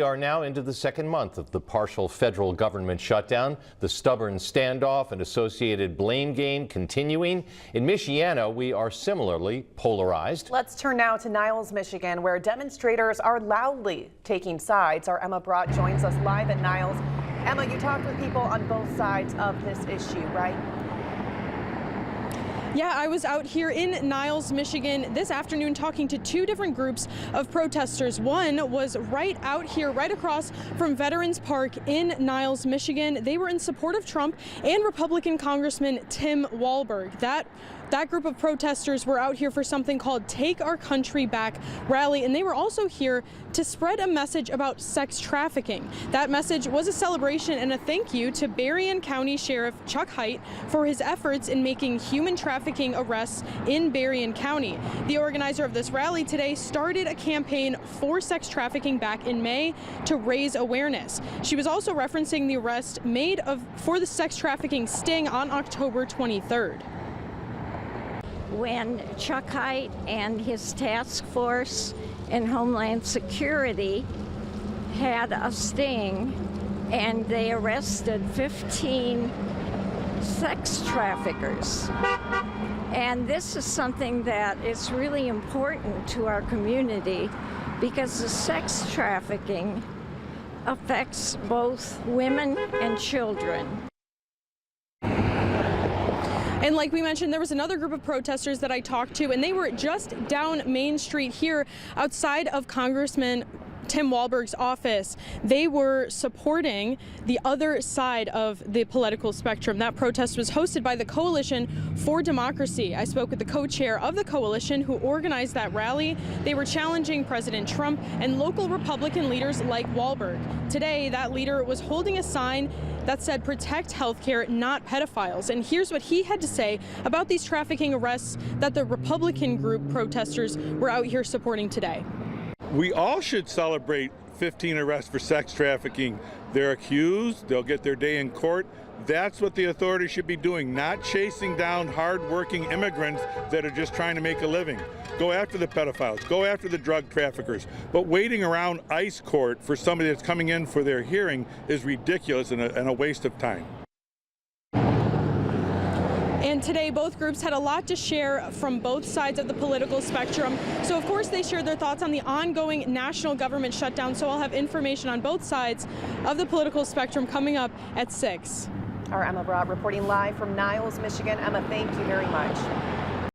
We are now into the second month of the partial federal government shutdown. The stubborn standoff and associated blame game continuing. In Michiana, we are similarly polarized. Let's turn now to Niles, Michigan, where demonstrators are loudly taking sides. Our Emma Brott joins us live at Niles. Emma, you talked with people on both sides of this issue, right? Yeah, I was out here in Niles, Michigan this afternoon talking to two different groups of protesters. One was right out here, right across from Veterans Park in Niles, Michigan. They were in support of Trump and Republican Congressman Tim Walberg. That group of protesters were out here for something called Take Our Country Back rally, and they were also here to spread a message about sex trafficking. That message was a celebration and a thank you to Berrien County Sheriff Chuck Hite for his efforts in making human trafficking arrests in Berrien County. The organizer of this rally today started a campaign for sex trafficking back in May to raise awareness. She was also referencing the arrest made for the sex trafficking sting on October 23rd. When Chuck Hite and his task force in Homeland Security had a sting and they arrested 15 sex traffickers. And this is something that is really important to our community because the sex trafficking affects both women and children. And like we mentioned, there was another group of protesters that I talked to, and they were just down Main Street here outside of Congressman Tim Walberg's office. They were supporting the other side of the political spectrum. That protest was hosted by the Coalition for Democracy. I spoke with the co-chair of the coalition who organized that rally. They were challenging President Trump and local Republican leaders like Walberg. Today, that leader was holding a sign that said protect healthcare, not pedophiles. And here's what he had to say about these trafficking arrests that the Republican group protesters were out here supporting today. We all should celebrate 15 arrests for sex trafficking. They're accused, they'll get their day in court. That's what the authorities should be doing, not chasing down hard-working immigrants that are just trying to make a living. Go after the pedophiles, go after the drug traffickers. But waiting around ICE court for somebody that's coming in for their hearing is ridiculous and a waste of time. And today, both groups had a lot to share from both sides of the political spectrum. So, of course, they shared their thoughts on the ongoing national government shutdown. So I'll have information on both sides of the political spectrum coming up at 6. Our Emma Brott reporting live from Niles, Michigan. Emma, thank you very much.